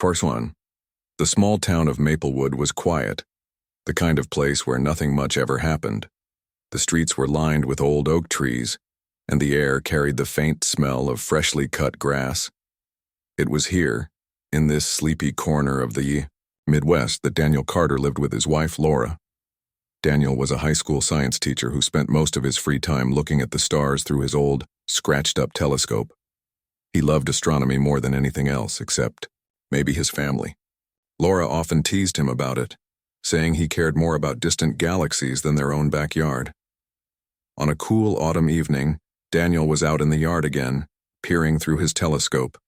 Part 1. The small town of Maplewood was quiet, the kind of place where nothing much ever happened. The streets were lined with old oak trees, and the air carried the faint smell of freshly cut grass. It was here, in this sleepy corner of the Midwest, that Daniel Carter lived with his wife, Laura. Daniel was a high school science teacher who spent most of his free time looking at the stars through his old, scratched-up telescope. He loved astronomy more than anything else, except maybe his family. Laura often teased him about it, saying he cared more about distant galaxies than their own backyard. On a cool autumn evening, Daniel was out in the yard again, peering through his telescope.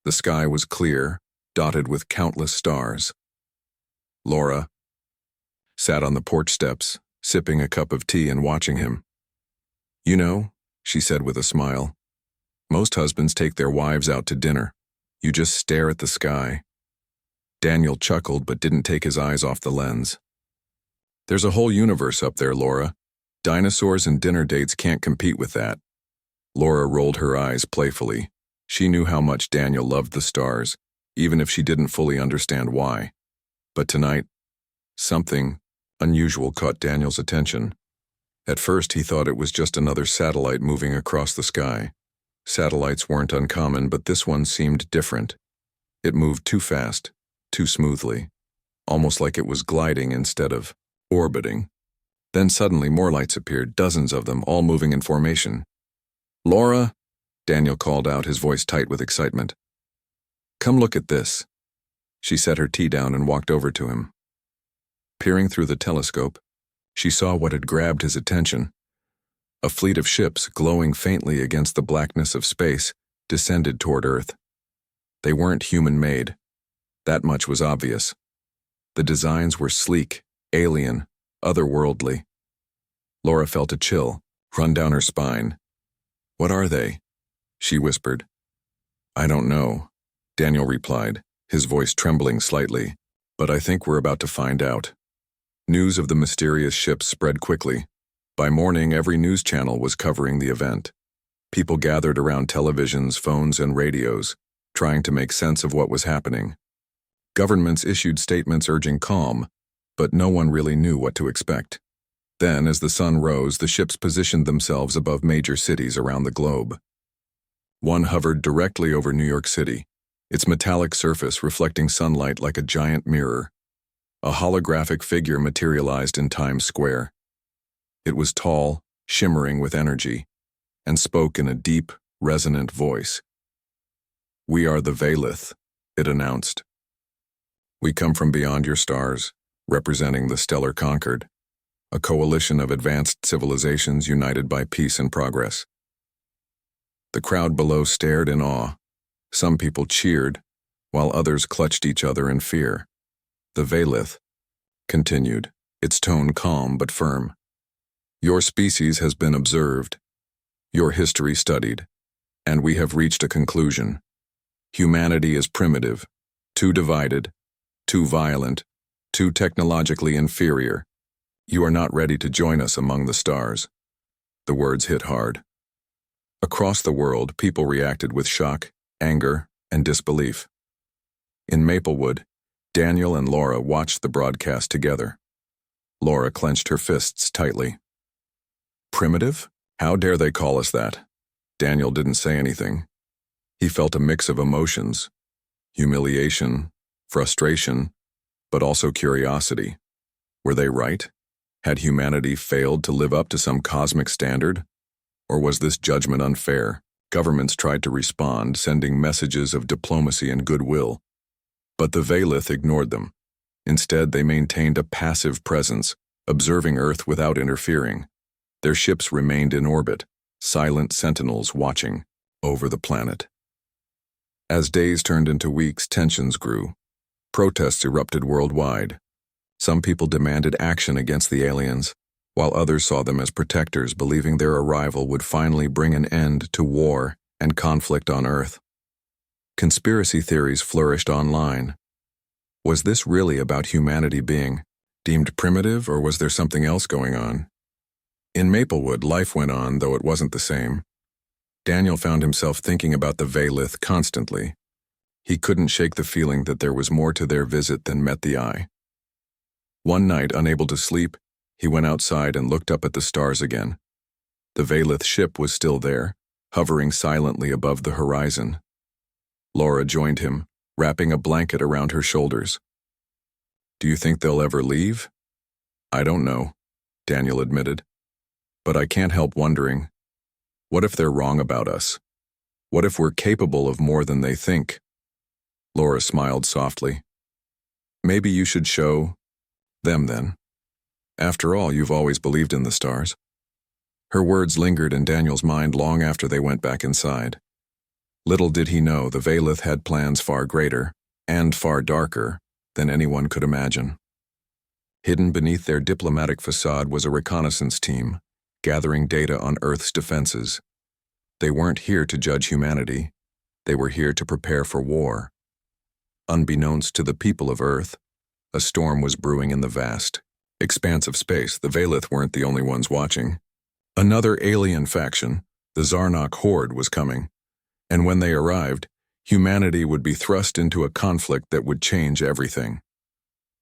The sky was clear, dotted with countless stars. Laura sat on the porch steps, sipping a cup of tea and watching him. "You know," she said with a smile, "most husbands take their wives out to dinner. You just stare at the sky." Daniel chuckled but didn't take his eyes off the lens. "There's a whole universe up there, Laura. Dinosaurs and dinner dates can't compete with that." Laura rolled her eyes playfully. She knew how much Daniel loved the stars, even if she didn't fully understand why. But tonight, something unusual caught Daniel's attention. At first, he thought it was just another satellite moving across the sky. Satellites weren't uncommon, but this one seemed different. It moved too fast, too smoothly, almost like it was gliding instead of orbiting. Then suddenly more lights appeared, dozens of them, all moving in formation. "Laura," Daniel called out, his voice tight with excitement. "Come look at this." She set her tea down and walked over to him. Peering through the telescope, she saw what had grabbed his attention. A fleet of ships, glowing faintly against the blackness of space, descended toward Earth. They weren't human-made. That much was obvious. The designs were sleek, alien, otherworldly. Laura felt a chill run down her spine. "What are they?" she whispered. "I don't know," Daniel replied, his voice trembling slightly, "but I think we're about to find out." News of the mysterious ships spread quickly. By morning, every news channel was covering the event. People gathered around televisions, phones, and radios, trying to make sense of what was happening. Governments issued statements urging calm, but no one really knew what to expect. Then, as the sun rose, the ships positioned themselves above major cities around the globe. One hovered directly over New York City, its metallic surface reflecting sunlight like a giant mirror. A holographic figure materialized in Times Square. It was tall, shimmering with energy, and spoke in a deep, resonant voice. "We are the Valith," it announced. "We come from beyond your stars, representing the stellar conquered, a coalition of advanced civilizations united by peace and progress." The crowd below stared in awe. Some people cheered, while others clutched each other in fear. "The Valith," continued, its tone calm but firm. "Your species has been observed, your history studied, and we have reached a conclusion. Humanity is primitive, too divided, too violent, too technologically inferior. You are not ready to join us among the stars." The words hit hard. Across the world, people reacted with shock, anger, and disbelief. In Maplewood, Daniel and Laura watched the broadcast together. Laura clenched her fists tightly. "Primitive? How dare they call us that?" Daniel didn't say anything. He felt a mix of emotions: humiliation, frustration, but also curiosity. Were they right? Had humanity failed to live up to some cosmic standard? Or was this judgment unfair? Governments tried to respond, sending messages of diplomacy and goodwill. But the Valith ignored them. Instead, they maintained a passive presence, observing Earth without interfering. Their ships remained in orbit, silent sentinels watching over the planet. As days turned into weeks, tensions grew. Protests erupted worldwide. Some people demanded action against the aliens, while others saw them as protectors, believing their arrival would finally bring an end to war and conflict on Earth. Conspiracy theories flourished online. Was this really about humanity being deemed primitive, or was there something else going on? In Maplewood, life went on, though it wasn't the same. Daniel found himself thinking about the Valith constantly. He couldn't shake the feeling that there was more to their visit than met the eye. One night, unable to sleep, he went outside and looked up at the stars again. The Valith ship was still there, hovering silently above the horizon. Laura joined him, wrapping a blanket around her shoulders. "Do you think they'll ever leave?" "I don't know," Daniel admitted. "But I can't help wondering, what if they're wrong about us? What if we're capable of more than they think?" Laura smiled softly. "Maybe you should show them then. After all, you've always believed in the stars." Her words lingered in Daniel's mind long after they went back inside. Little did he know the Valith had plans far greater, and far darker, than anyone could imagine. Hidden beneath their diplomatic facade was a reconnaissance team, gathering data on Earth's defenses. They weren't here to judge humanity. They were here to prepare for war. Unbeknownst to the people of Earth, a storm was brewing in the vast expanse of space. The Valith weren't the only ones watching. Another alien faction, the Zarnok Horde, was coming, and when they arrived, humanity would be thrust into a conflict that would change everything.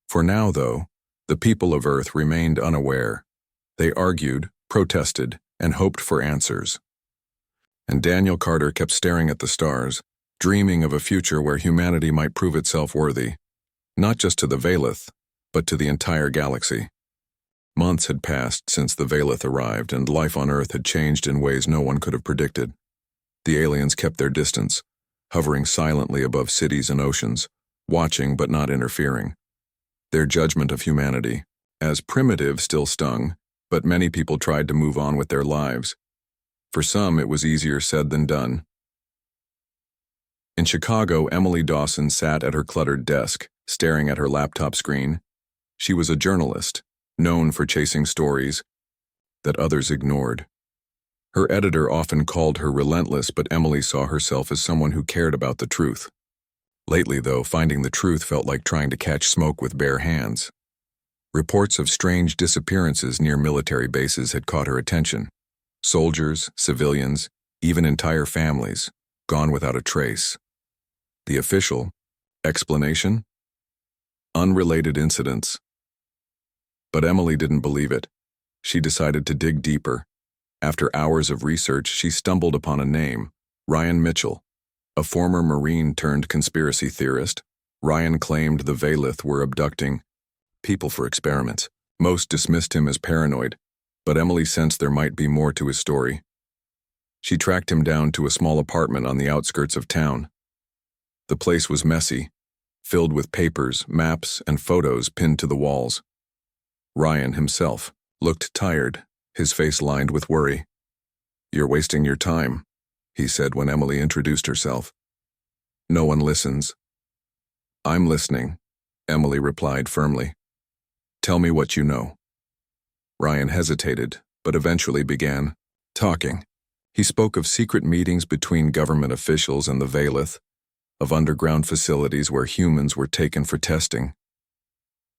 For now, though, the people of Earth remained unaware. They argued, protested, and hoped for answers. And Daniel Carter kept staring at the stars, dreaming of a future where humanity might prove itself worthy, not just to the Valith, but to the entire galaxy. Months had passed since the Valith arrived, and life on Earth had changed in ways no one could have predicted. The aliens kept their distance, hovering silently above cities and oceans, watching but not interfering. Their judgment of humanity, as primitive, still stung, but many people tried to move on with their lives. For some, it was easier said than done. In Chicago, Emily Dawson sat at her cluttered desk, staring at her laptop screen. She was a journalist, known for chasing stories that others ignored. Her editor often called her relentless, but Emily saw herself as someone who cared about the truth. Lately, though, finding the truth felt like trying to catch smoke with bare hands. Reports of strange disappearances near military bases had caught her attention. Soldiers, civilians, even entire families, gone without a trace. The official explanation? Unrelated incidents. But Emily didn't believe it. She decided to dig deeper. After hours of research, she stumbled upon a name, Ryan Mitchell, a former Marine turned conspiracy theorist. Ryan claimed the Valith were abducting people for experiments. Most dismissed him as paranoid, but Emily sensed there might be more to his story. She tracked him down to a small apartment on the outskirts of town. The place was messy, filled with papers, maps, and photos pinned to the walls. Ryan himself looked tired, his face lined with worry. "You're wasting your time," he said when Emily introduced herself. "No one listens." "I'm listening," Emily replied firmly. "Tell me what you know." Ryan hesitated, but eventually began talking. He spoke of secret meetings between government officials and the Valith, of underground facilities where humans were taken for testing.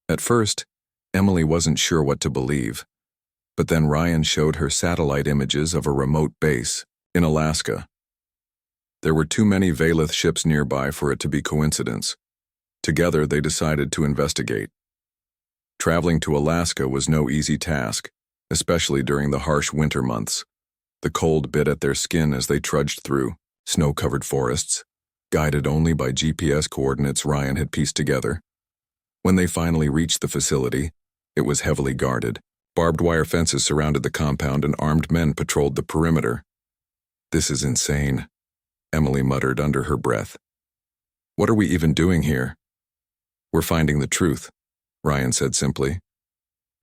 At first, Emily wasn't sure what to believe, but then Ryan showed her satellite images of a remote base in Alaska. There were too many Valith ships nearby for it to be coincidence. Together, they decided to investigate. Traveling to Alaska was no easy task, especially during the harsh winter months. The cold bit at their skin as they trudged through snow-covered forests, guided only by GPS coordinates Ryan had pieced together. When they finally reached the facility, it was heavily guarded. Barbed wire fences surrounded the compound and armed men patrolled the perimeter. "This is insane," Emily muttered under her breath. "What are we even doing here?" "We're finding the truth," Ryan said simply.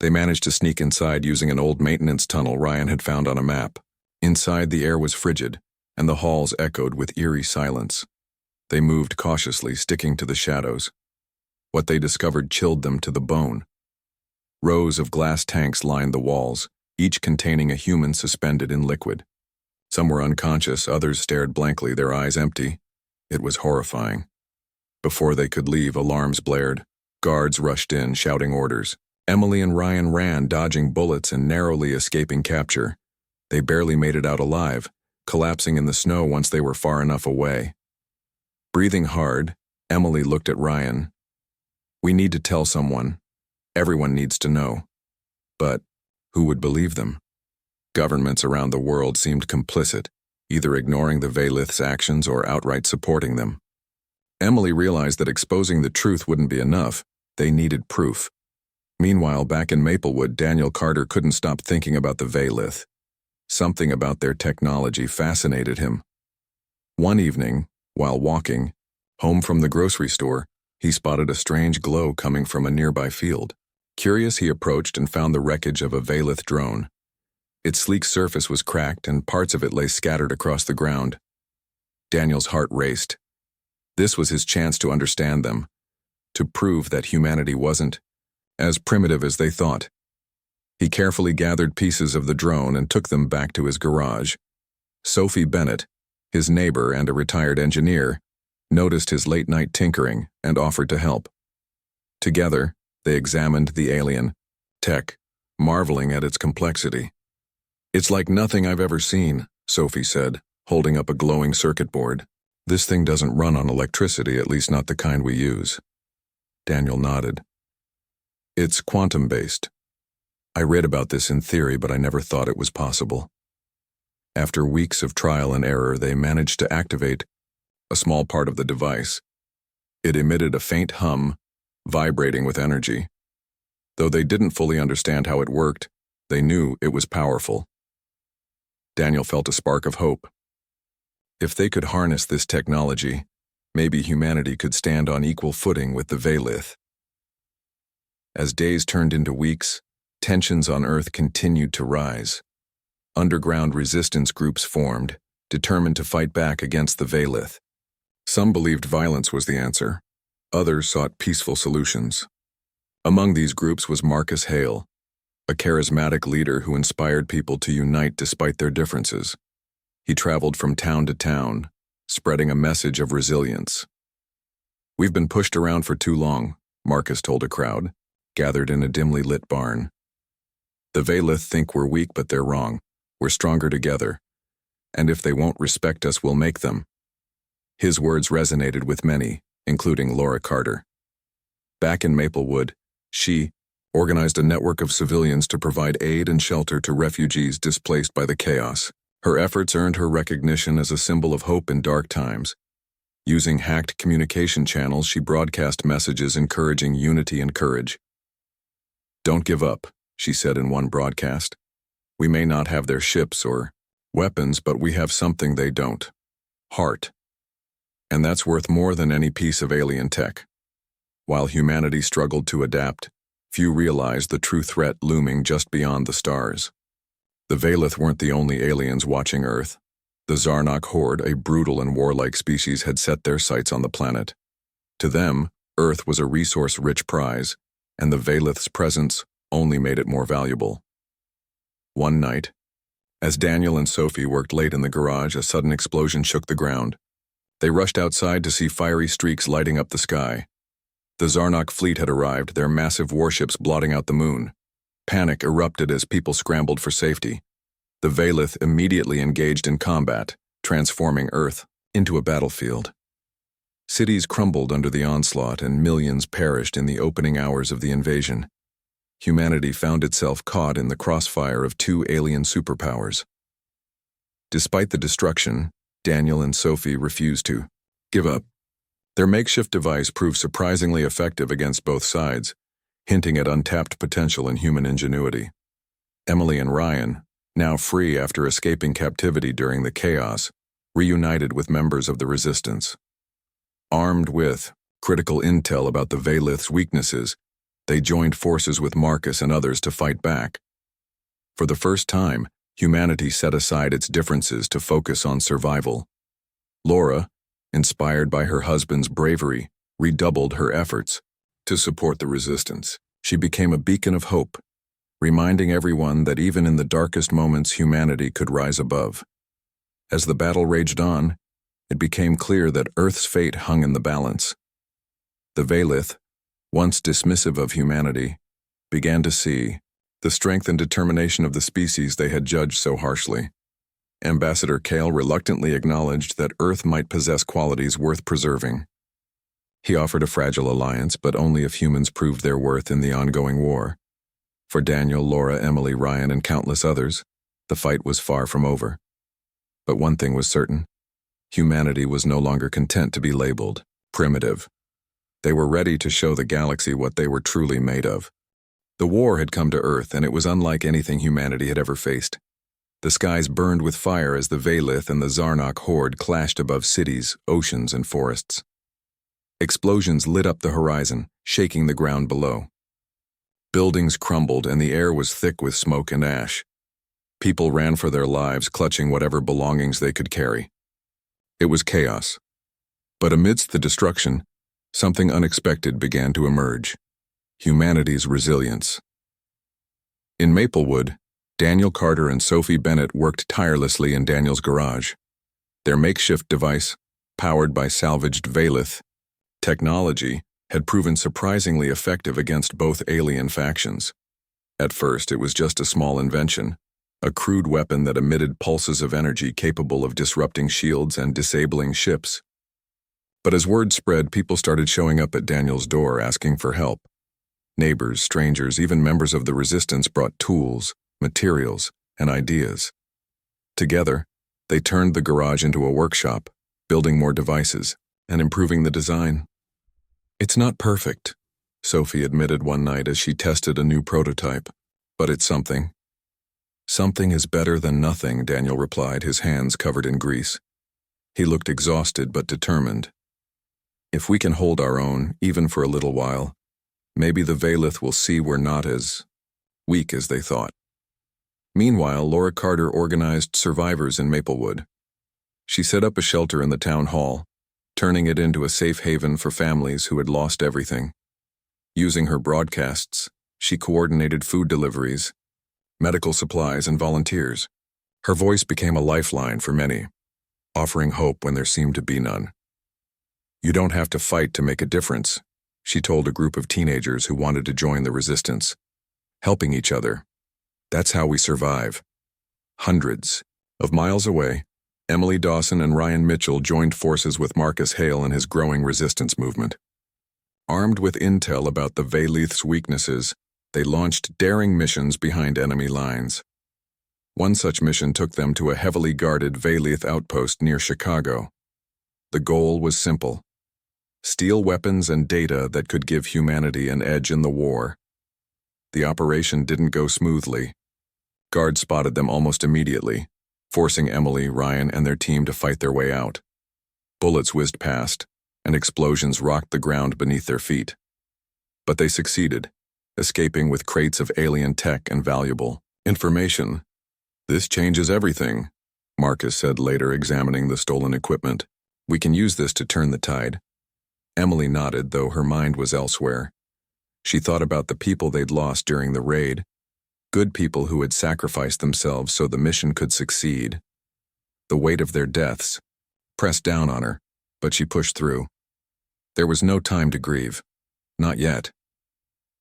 They managed to sneak inside using an old maintenance tunnel Ryan had found on a map. Inside, the air was frigid, and the halls echoed with eerie silence. They moved cautiously, sticking to the shadows. What they discovered chilled them to the bone. Rows of glass tanks lined the walls, each containing a human suspended in liquid. Some were unconscious, others stared blankly, their eyes empty. It was horrifying. Before they could leave, alarms blared. Guards rushed in, shouting orders. Emily and Ryan ran, dodging bullets and narrowly escaping capture. They barely made it out alive, collapsing in the snow once they were far enough away. Breathing hard, Emily looked at Ryan. We need to tell someone. Everyone needs to know. But who would believe them? Governments around the world seemed complicit, either ignoring the Veilith's actions or outright supporting them. Emily realized that exposing the truth wouldn't be enough. They needed proof. Meanwhile, back in Maplewood, Daniel Carter couldn't stop thinking about the Veilith. Something about their technology fascinated him. One evening, while walking home from the grocery store, he spotted a strange glow coming from a nearby field. Curious, he approached and found the wreckage of a Veilith drone. Its sleek surface was cracked and parts of it lay scattered across the ground. Daniel's heart raced. This was his chance to understand them, to prove that humanity wasn't as primitive as they thought. He carefully gathered pieces of the drone and took them back to his garage. Sophie Bennett, his neighbor and a retired engineer, noticed his late-night tinkering and offered to help. Together, they examined the alien tech, marveling at its complexity. It's like nothing I've ever seen, Sophie said, holding up a glowing circuit board. This thing doesn't run on electricity, at least not the kind we use. Daniel nodded. It's quantum-based. I read about this in theory, but I never thought it was possible. After weeks of trial and error, they managed to activate a small part of the device. It emitted a faint hum, vibrating with energy. Though they didn't fully understand how it worked, they knew it was powerful. Daniel felt a spark of hope. If they could harness this technology, maybe humanity could stand on equal footing with the Veilith. As days turned into weeks, tensions on Earth continued to rise. Underground resistance groups formed, determined to fight back against the Veilith. Some believed violence was the answer. Others sought peaceful solutions. Among these groups was Marcus Hale, a charismatic leader who inspired people to unite despite their differences. He traveled from town to town, spreading a message of resilience. We've been pushed around for too long, Marcus told a crowd, gathered in a dimly lit barn. The Veilith think we're weak, but they're wrong. We're stronger together. And if they won't respect us, we'll make them. His words resonated with many, including Laura Carter. Back in Maplewood, she organized a network of civilians to provide aid and shelter to refugees displaced by the chaos. Her efforts earned her recognition as a symbol of hope in dark times. Using hacked communication channels, she broadcast messages encouraging unity and courage. Don't give up, she said in one broadcast. We may not have their ships or weapons, but we have something they don't. Heart. And that's worth more than any piece of alien tech. While humanity struggled to adapt, few realized the true threat looming just beyond the stars. The Veilith weren't the only aliens watching Earth. The Zarnok horde, a brutal and warlike species, had set their sights on the planet. To them, Earth was a resource-rich prize, and the Veilith's presence only made it more valuable. One night, as Daniel and Sophie worked late in the garage, a sudden explosion shook the ground. They rushed outside to see fiery streaks lighting up the sky. The Zarnok fleet had arrived, their massive warships blotting out the moon. Panic erupted as people scrambled for safety. The Veilith immediately engaged in combat, transforming Earth into a battlefield. Cities crumbled under the onslaught and millions perished in the opening hours of the invasion. Humanity found itself caught in the crossfire of two alien superpowers. Despite the destruction, Daniel and Sophie refused to give up. Their makeshift device proved surprisingly effective against both sides, hinting at untapped potential in human ingenuity. Emily and Ryan, now free after escaping captivity during the chaos, reunited with members of the Resistance. Armed with critical intel about the Veilith's weaknesses, they joined forces with Marcus and others to fight back. For the first time, humanity set aside its differences to focus on survival. Laura, inspired by her husband's bravery, redoubled her efforts to support the Resistance. She became a beacon of hope, reminding everyone that even in the darkest moments humanity could rise above. As the battle raged on, it became clear that Earth's fate hung in the balance. The Veilith, once dismissive of humanity, began to see the strength and determination of the species they had judged so harshly. Ambassador Kale reluctantly acknowledged that Earth might possess qualities worth preserving. He offered a fragile alliance, but only if humans proved their worth in the ongoing war. For Daniel, Laura, Emily, Ryan, and countless others, the fight was far from over. But one thing was certain: humanity was no longer content to be labeled primitive. They were ready to show the galaxy what they were truly made of. The war had come to Earth, and it was unlike anything humanity had ever faced. The skies burned with fire as the Vaylith and the Zarnok horde clashed above cities, oceans, and forests. Explosions lit up the horizon, shaking the ground below. Buildings crumbled, and the air was thick with smoke and ash. People ran for their lives, clutching whatever belongings they could carry. It was chaos. But amidst the destruction, something unexpected began to emerge: humanity's resilience. In Maplewood, Daniel Carter and Sophie Bennett worked tirelessly in Daniel's garage. Their makeshift device, powered by salvaged Vaylith technology, had proven surprisingly effective against both alien factions. At first, it was just a small invention, a crude weapon that emitted pulses of energy capable of disrupting shields and disabling ships. But as word spread, people started showing up at Daniel's door asking for help. Neighbors, strangers, even members of the resistance brought tools, materials, and ideas. Together, they turned the garage into a workshop, building more devices and improving the design. "It's not perfect," Sophie admitted one night as she tested a new prototype, "but it's something." "Something is better than nothing," Daniel replied, his hands covered in grease. He looked exhausted but determined. "If we can hold our own, even for a little while, maybe the Vaylith will see we're not as weak as they thought." Meanwhile, Laura Carter organized survivors in Maplewood. She set up a shelter in the town hall, turning it into a safe haven for families who had lost everything. Using her broadcasts, she coordinated food deliveries, medical supplies, and volunteers. Her voice became a lifeline for many, offering hope when there seemed to be none. "You don't have to fight to make a difference," she told a group of teenagers who wanted to join the resistance. "Helping each other. That's how we survive." Hundreds of miles away, Emily Dawson and Ryan Mitchell joined forces with Marcus Hale and his growing resistance movement. Armed with intel about the Vaylith's weaknesses, they launched daring missions behind enemy lines. One such mission took them to a heavily guarded Vaylith outpost near Chicago. The goal was simple: steal weapons and data that could give humanity an edge in the war. The operation didn't go smoothly. Guards spotted them almost immediately, forcing Emily, Ryan, and their team to fight their way out. Bullets whizzed past, and explosions rocked the ground beneath their feet. But they succeeded, escaping with crates of alien tech and valuable information. "This changes everything," Marcus said later, examining the stolen equipment. "We can use this to turn the tide." Emily nodded, though her mind was elsewhere. She thought about the people they'd lost during the raid, good people who had sacrificed themselves so the mission could succeed. The weight of their deaths pressed down on her, but she pushed through. There was no time to grieve. Not yet.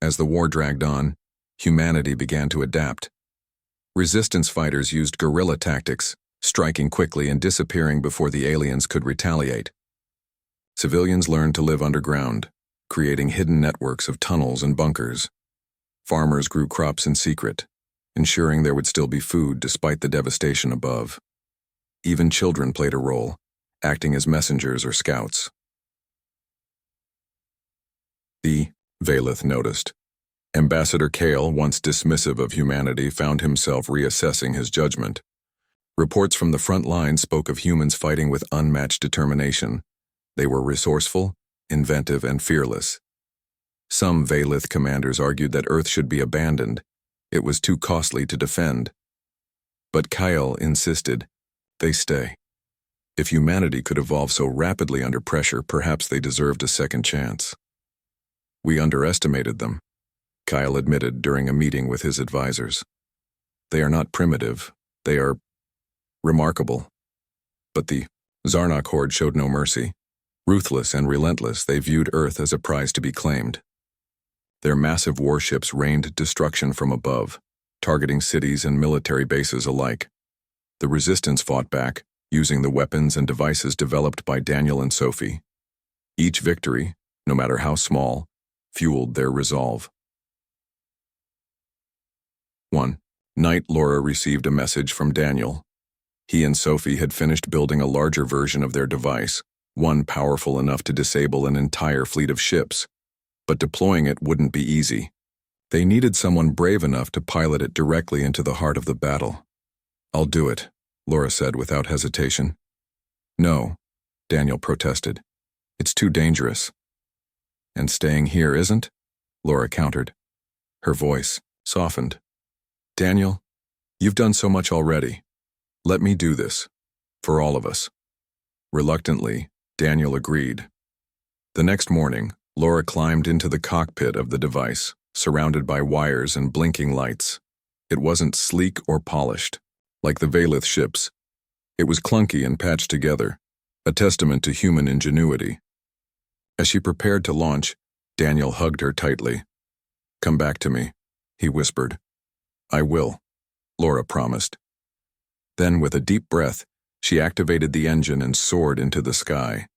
As the war dragged on, humanity began to adapt. Resistance fighters used guerrilla tactics, striking quickly and disappearing before the aliens could retaliate. Civilians learned to live underground, creating hidden networks of tunnels and bunkers. Farmers grew crops in secret, ensuring there would still be food despite the devastation above. Even children played a role, acting as messengers or scouts. The Vaylith noticed. Ambassador Kale, once dismissive of humanity, found himself reassessing his judgment. Reports from the front line spoke of humans fighting with unmatched determination. They were resourceful, inventive, and fearless. Some Vaylith commanders argued that Earth should be abandoned. It was too costly to defend. But Kyle insisted, they stay. If humanity could evolve so rapidly under pressure, perhaps they deserved a second chance. "We underestimated them," Kyle admitted during a meeting with his advisors. "They are not primitive. They are remarkable." But the Zarnok horde showed no mercy. Ruthless and relentless, they viewed Earth as a prize to be claimed. Their massive warships rained destruction from above, targeting cities and military bases alike. The resistance fought back, using the weapons and devices developed by Daniel and Sophie. Each victory, no matter how small, fueled their resolve. 1. Night Laura received a message from Daniel. He and Sophie had finished building a larger version of their device, one powerful enough to disable an entire fleet of ships. But deploying it wouldn't be easy. They needed someone brave enough to pilot it directly into the heart of the battle. "I'll do it," Laura said without hesitation. "No," Daniel protested. "It's too dangerous." "And staying here isn't?" Laura countered. Her voice softened. "Daniel, you've done so much already. Let me do this. For all of us." Reluctantly, Daniel agreed. The next morning, Laura climbed into the cockpit of the device, surrounded by wires and blinking lights. It wasn't sleek or polished, like the Valith ships. It was clunky and patched together, a testament to human ingenuity. As she prepared to launch, Daniel hugged her tightly. "Come back to me," he whispered. "I will," Laura promised. Then, with a deep breath, she activated the engine and soared into the sky.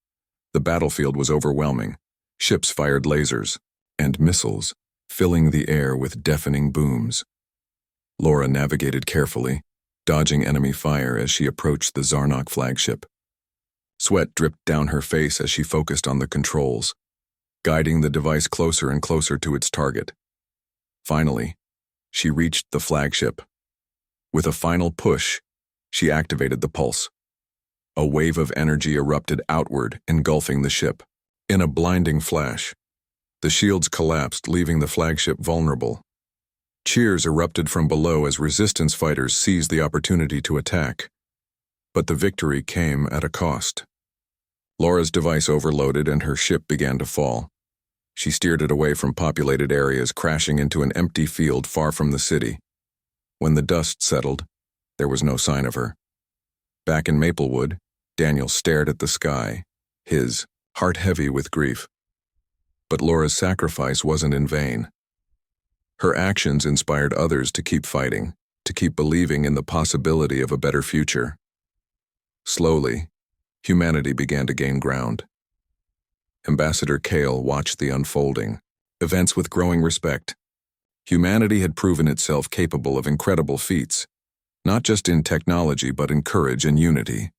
The battlefield was overwhelming. Ships fired lasers and missiles, filling the air with deafening booms. Laura navigated carefully, dodging enemy fire as she approached the Zarnok flagship. Sweat dripped down her face as she focused on the controls, guiding the device closer and closer to its target. Finally, she reached the flagship. With a final push, she activated the pulse. A wave of energy erupted outward, engulfing the ship. In a blinding flash, the shields collapsed, leaving the flagship vulnerable. Cheers erupted from below as resistance fighters seized the opportunity to attack. But the victory came at a cost. Laura's device overloaded and her ship began to fall. She steered it away from populated areas, crashing into an empty field far from the city. When the dust settled, there was no sign of her. Back in Maplewood, Daniel stared at the sky, his heart heavy with grief. But Laura's sacrifice wasn't in vain. Her actions inspired others to keep fighting, to keep believing in the possibility of a better future. Slowly, humanity began to gain ground. Ambassador Kale watched the unfolding events with growing respect. Humanity had proven itself capable of incredible feats, not just in technology but in courage and unity.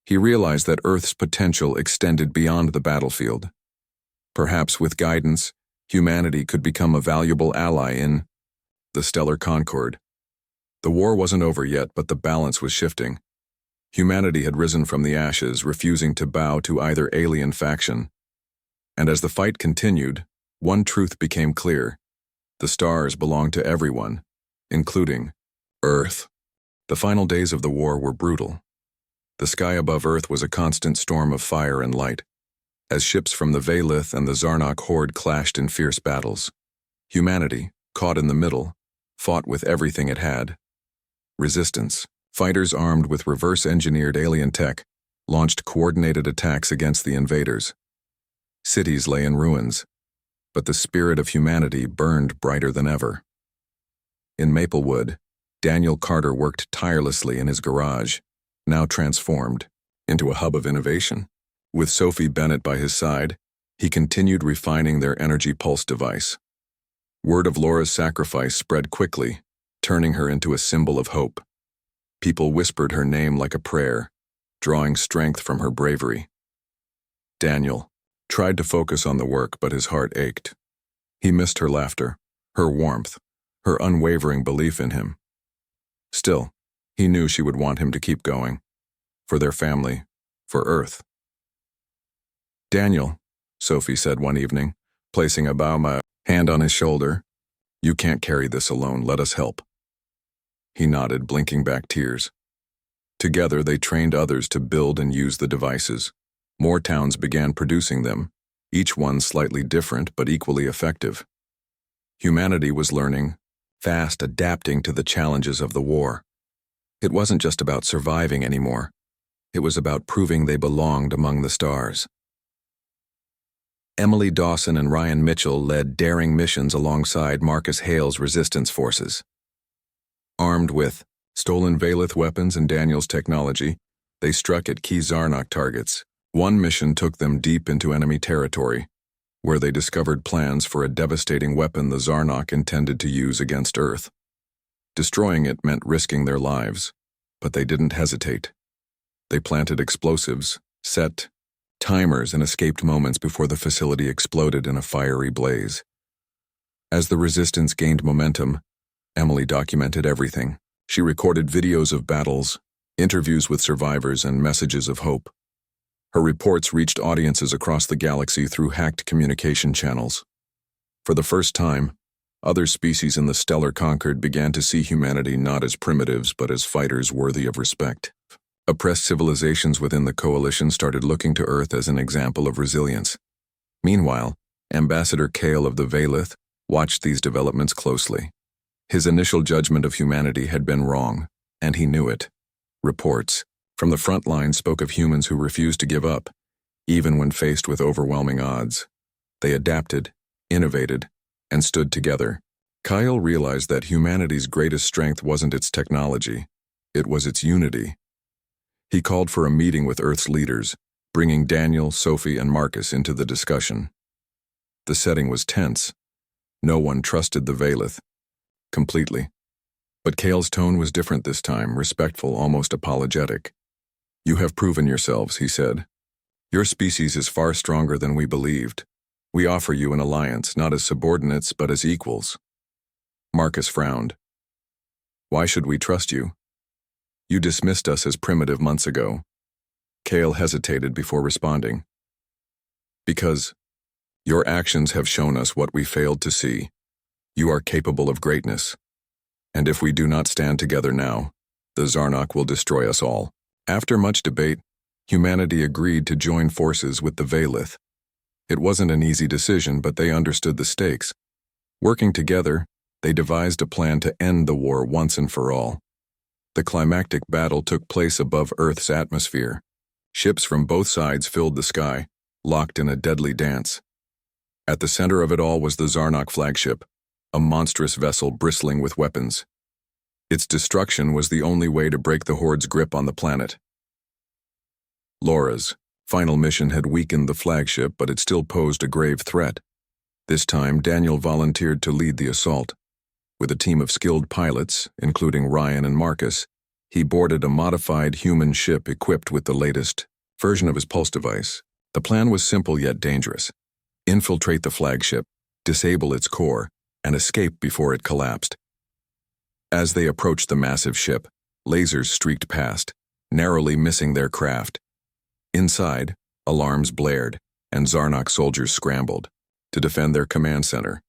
He realized that Earth's potential extended beyond the battlefield. Perhaps with guidance, humanity could become a valuable ally in the Stellar Concord. The war wasn't over yet, but the balance was shifting. Humanity had risen from the ashes, refusing to bow to either alien faction. And as the fight continued, one truth became clear. The stars belonged to everyone, including Earth. The final days of the war were brutal. The sky above Earth was a constant storm of fire and light, as ships from the Valith and the Zarnok horde clashed in fierce battles. Humanity, caught in the middle, fought with everything it had. Resistance, fighters armed with reverse-engineered alien tech, launched coordinated attacks against the invaders. Cities lay in ruins, but the spirit of humanity burned brighter than ever. In Maplewood, Daniel Carter worked tirelessly in his garage, now transformed into a hub of innovation. With Sophie Bennett by his side, he continued refining their energy pulse device. Word of Laura's sacrifice spread quickly, turning her into a symbol of hope. People whispered her name like a prayer, drawing strength from her bravery. Daniel tried to focus on the work, but his heart ached. He missed her laughter, her warmth, her unwavering belief in him. Still, he knew she would want him to keep going. For their family, for Earth. "Daniel," Sophie said one evening, placing a hand on his shoulder, "you can't carry this alone, let us help." He nodded, blinking back tears. Together they trained others to build and use the devices. More towns began producing them, each one slightly different but equally effective. Humanity was learning, fast adapting to the challenges of the war. It wasn't just about surviving anymore. It was about proving they belonged among the stars. Emily Dawson and Ryan Mitchell led daring missions alongside Marcus Hale's resistance forces. Armed with Stolen Valith weapons and Daniel's technology, they struck at key Zarnok targets. One mission took them deep into enemy territory, where they discovered plans for a devastating weapon the Zarnok intended to use against Earth. Destroying it meant risking their lives, but they didn't hesitate. They planted explosives, set timers, and escaped moments before the facility exploded in a fiery blaze. As the resistance gained momentum, Emily documented everything. She recorded videos of battles, interviews with survivors, and messages of hope. Her reports reached audiences across the galaxy through hacked communication channels. For the first time, other species in the stellar conquered began to see humanity not as primitives but as fighters worthy of respect. Oppressed civilizations within the coalition started looking to Earth as an example of resilience. Meanwhile, Ambassador Kale of the Valith watched these developments closely. His initial judgment of humanity had been wrong, and he knew it. Reports from the front line spoke of humans who refused to give up, even when faced with overwhelming odds. They adapted, innovated, and stood together. Kyle realized that humanity's greatest strength wasn't its technology, it was its unity. He called for a meeting with Earth's leaders, bringing Daniel, Sophie, and Marcus into the discussion. The setting was tense. No one trusted the Valith completely. But Kale's tone was different this time, respectful, almost apologetic. "You have proven yourselves," he said. "Your species is far stronger than we believed. We offer you an alliance, not as subordinates, but as equals." Marcus frowned. "Why should we trust you? You dismissed us as primitive months ago." Kale hesitated before responding. "Because your actions have shown us what we failed to see. You are capable of greatness. And if we do not stand together now, the Zarnok will destroy us all." After much debate, humanity agreed to join forces with the Valith. It wasn't an easy decision, but they understood the stakes. Working together, they devised a plan to end the war once and for all. The climactic battle took place above Earth's atmosphere. Ships from both sides filled the sky, locked in a deadly dance. At the center of it all was the Zarnok flagship, a monstrous vessel bristling with weapons. Its destruction was the only way to break the Horde's grip on the planet. Laura's final mission had weakened the flagship, but it still posed a grave threat. This time, Daniel volunteered to lead the assault. With a team of skilled pilots, including Ryan and Marcus, he boarded a modified human ship equipped with the latest version of his pulse device. The plan was simple yet dangerous. Infiltrate the flagship, disable its core, and escape before it collapsed. As they approached the massive ship, lasers streaked past, narrowly missing their craft. Inside, alarms blared, and Zarnok soldiers scrambled to defend their command center.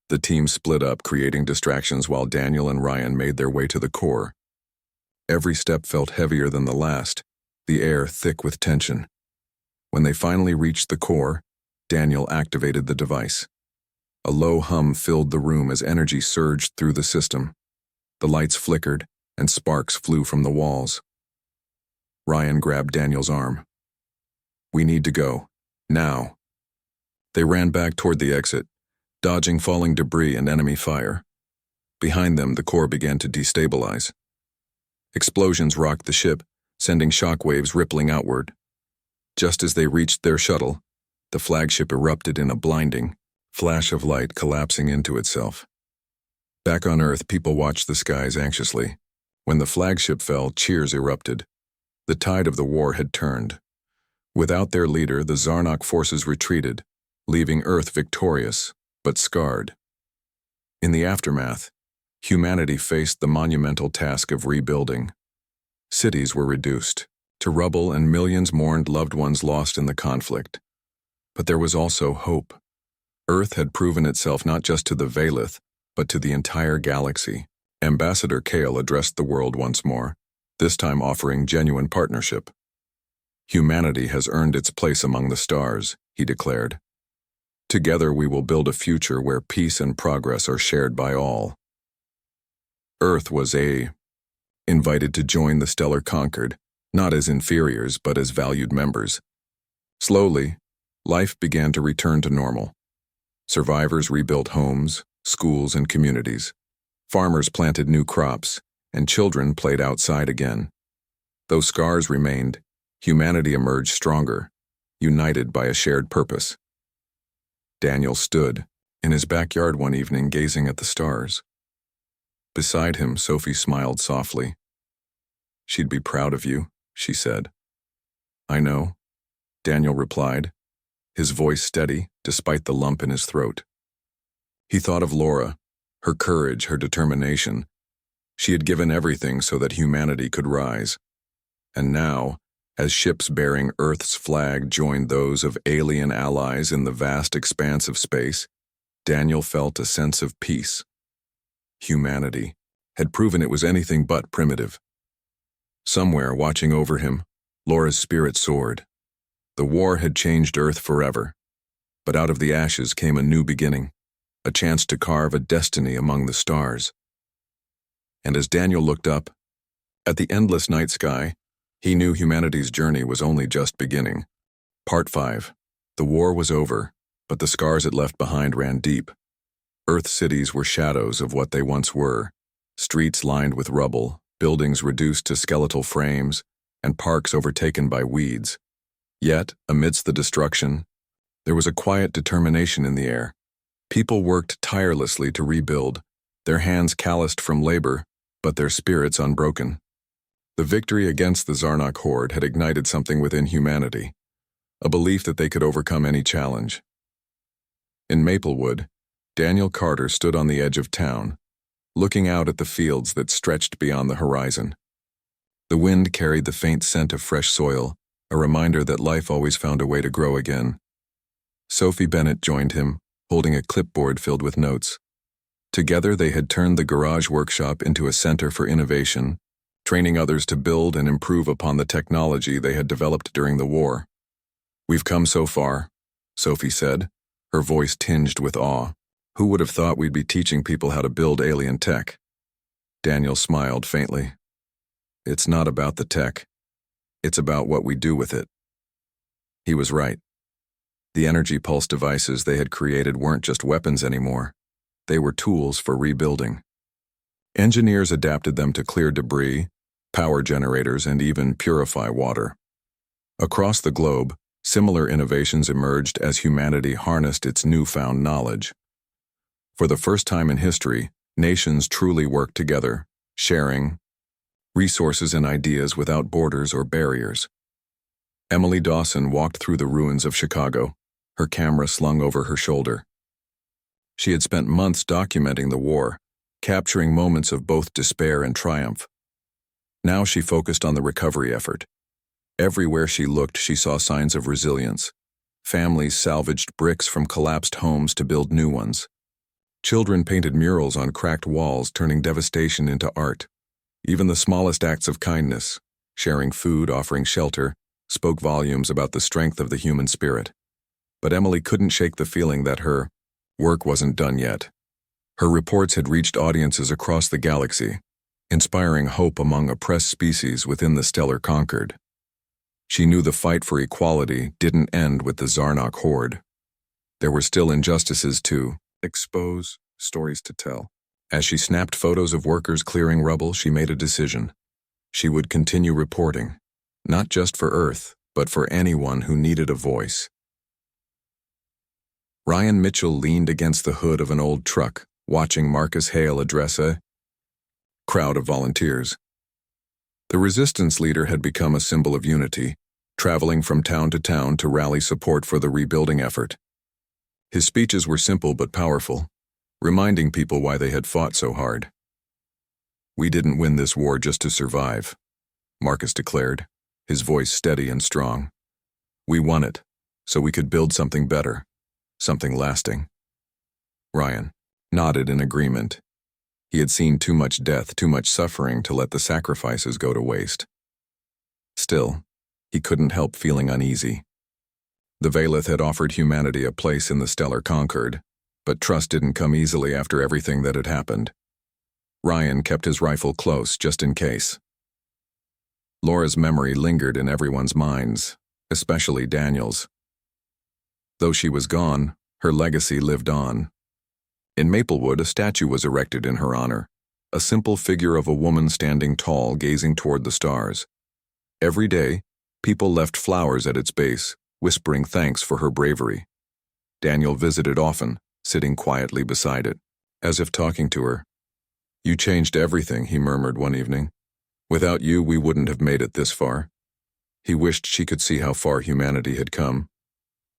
The team split up, creating distractions while Daniel and Ryan made their way to the core. Every step felt heavier than the last, the air thick with tension. When they finally reached the core, Daniel activated the device. A low hum filled the room as energy surged through the system. The lights flickered, and sparks flew from the walls. Ryan grabbed Daniel's arm. "We need to go. Now." They ran back toward the exit, dodging falling debris and enemy fire. Behind them, the core began to destabilize. Explosions rocked the ship, sending shockwaves rippling outward. Just as they reached their shuttle, the flagship erupted in a blinding flash of light, collapsing into itself. Back on Earth, people watched the skies anxiously. When the flagship fell, cheers erupted. The tide of the war had turned. Without their leader, the Zarnok forces retreated, leaving Earth victorious, but scarred. In the aftermath, humanity faced the monumental task of rebuilding. Cities were reduced to rubble, and millions mourned loved ones lost in the conflict. But there was also hope. Earth had proven itself not just to the Valith, but to the entire galaxy. Ambassador Kale addressed the world once more, this time offering genuine partnership. "Humanity has earned its place among the stars," he declared. "Together we will build a future where peace and progress are shared by all." Earth was invited to join the stellar conquered, not as inferiors but as valued members. Slowly, life began to return to normal. Survivors rebuilt homes, schools, and communities. Farmers planted new crops, and children played outside again. Though scars remained, humanity emerged stronger, united by a shared purpose. Daniel stood in his backyard one evening gazing at the stars. Beside him, Sophie smiled softly. "She'd be proud of you," she said. "I know," Daniel replied, his voice steady despite the lump in his throat. He thought of Laura, her courage, her determination. She had given everything so that humanity could rise. And now, as ships bearing Earth's flag joined those of alien allies in the vast expanse of space, Daniel felt a sense of peace. Humanity had proven it was anything but primitive. Somewhere, watching over him, Laura's spirit soared. The war had changed Earth forever, but out of the ashes came a new beginning, a chance to carve a destiny among the stars. And as Daniel looked up, at the endless night sky, he knew humanity's journey was only just beginning. Part 5. The war was over, but the scars it left behind ran deep. Earth's cities were shadows of what they once were, streets lined with rubble, buildings reduced to skeletal frames, and parks overtaken by weeds. Yet, amidst the destruction, there was a quiet determination in the air. People worked tirelessly to rebuild, their hands calloused from labor, but their spirits unbroken. The victory against the Zarnok horde had ignited something within humanity, a belief that they could overcome any challenge. In Maplewood, Daniel Carter stood on the edge of town, looking out at the fields that stretched beyond the horizon. The wind carried the faint scent of fresh soil, a reminder that life always found a way to grow again. Sophie Bennett joined him, holding a clipboard filled with notes. Together they had turned the garage workshop into a center for innovation, training others to build and improve upon the technology they had developed during the war. "We've come so far," Sophie said, her voice tinged with awe. "Who would have thought we'd be teaching people how to build alien tech?" Daniel smiled faintly. "It's not about the tech. It's about what we do with it." He was right. The energy pulse devices they had created weren't just weapons anymore. They were tools for rebuilding. Engineers adapted them to clear debris, power generators, and even purify water. Across the globe, similar innovations emerged as humanity harnessed its newfound knowledge. For the first time in history, nations truly worked together, sharing resources and ideas without borders or barriers. Emily Dawson walked through the ruins of Chicago, her camera slung over her shoulder. She had spent months documenting the war, capturing moments of both despair and triumph. Now she focused on the recovery effort. Everywhere she looked, she saw signs of resilience. Families salvaged bricks from collapsed homes to build new ones. Children painted murals on cracked walls, turning devastation into art. Even the smallest acts of kindness, sharing food, offering shelter, spoke volumes about the strength of the human spirit. But Emily couldn't shake the feeling that her work wasn't done yet. Her reports had reached audiences across the galaxy, inspiring hope among oppressed species within the stellar conquered. She knew the fight for equality didn't end with the Zarnok horde. There were still injustices to expose, stories to tell. As she snapped photos of workers clearing rubble, she made a decision. She would continue reporting, not just for Earth, but for anyone who needed a voice. Ryan Mitchell leaned against the hood of an old truck, watching Marcus Hale address a crowd of volunteers. The resistance leader had become a symbol of unity, traveling from town to town to rally support for the rebuilding effort. His speeches were simple but powerful, reminding people why they had fought so hard. "We didn't win this war just to survive," Marcus declared, his voice steady and strong. "We won it so we could build something better, something lasting." Ryan nodded in agreement. He had seen too much death, too much suffering to let the sacrifices go to waste. Still, he couldn't help feeling uneasy. The Valeth had offered humanity a place in the stellar conquered, but trust didn't come easily after everything that had happened. Ryan kept his rifle close, just in case. Laura's memory lingered in everyone's minds, especially Daniel's. Though she was gone, her legacy lived on. In Maplewood, a statue was erected in her honor, a simple figure of a woman standing tall, gazing toward the stars. Every day, people left flowers at its base, whispering thanks for her bravery. Daniel visited often, sitting quietly beside it, as if talking to her. "You changed everything," he murmured one evening. "Without you, we wouldn't have made it this far." He wished she could see how far humanity had come.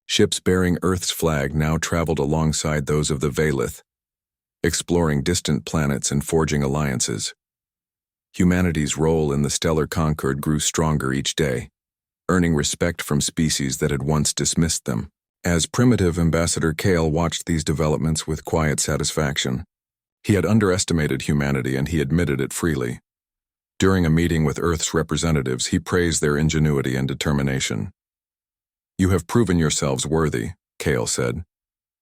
Ships bearing Earth's flag now traveled alongside those of the Valith, exploring distant planets and forging alliances. Humanity's role in the stellar concord grew stronger each day, earning respect from species that had once dismissed them. As primitive Ambassador Kale watched these developments with quiet satisfaction, he had underestimated humanity and he admitted it freely. During a meeting with Earth's representatives, he praised their ingenuity and determination. "You have proven yourselves worthy," Kale said,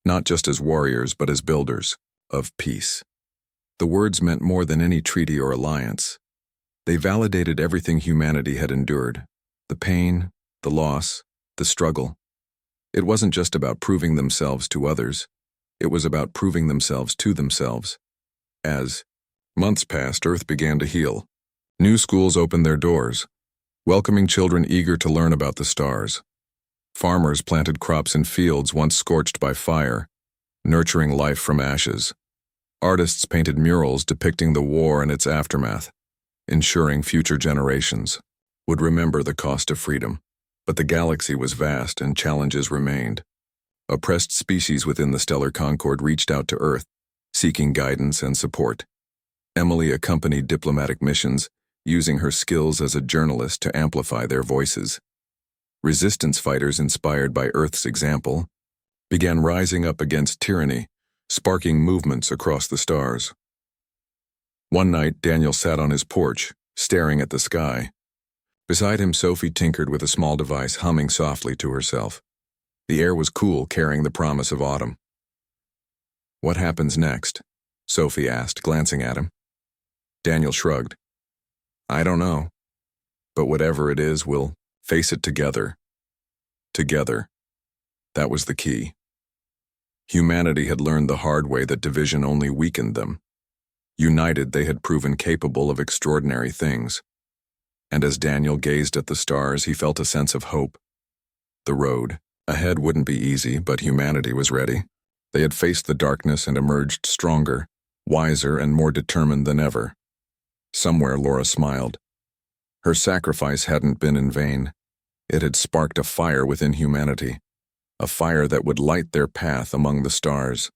"not just as warriors but as builders of peace." The words meant more than any treaty or alliance. They validated everything humanity had endured, the pain, the loss, the struggle. It wasn't just about proving themselves to others, it was about proving themselves to themselves. As months passed, Earth began to heal. New schools opened their doors, welcoming children eager to learn about the stars. Farmers planted crops in fields once scorched by fire, nurturing life from ashes. Artists painted murals depicting the war and its aftermath, ensuring future generations would remember the cost of freedom. But the galaxy was vast and challenges remained. Oppressed species within the stellar concord reached out to Earth, seeking guidance and support. Emily accompanied diplomatic missions, using her skills as a journalist to amplify their voices. Resistance fighters inspired by Earth's example began rising up against tyranny, sparking movements across the stars. One night, Daniel sat on his porch, staring at the sky. Beside him, Sophie tinkered with a small device, humming softly to herself. The air was cool, carrying the promise of autumn. "What happens next?" Sophie asked, glancing at him. Daniel shrugged. "I don't know. But whatever it is, we'll face it together." Together. That was the key. Humanity had learned the hard way that division only weakened them. United, they had proven capable of extraordinary things. And as Daniel gazed at the stars, he felt a sense of hope. The road ahead wouldn't be easy, but humanity was ready. They had faced the darkness and emerged stronger, wiser, and more determined than ever. Somewhere Laura smiled. Her sacrifice hadn't been in vain. It had sparked a fire within humanity, a fire that would light their path among the stars.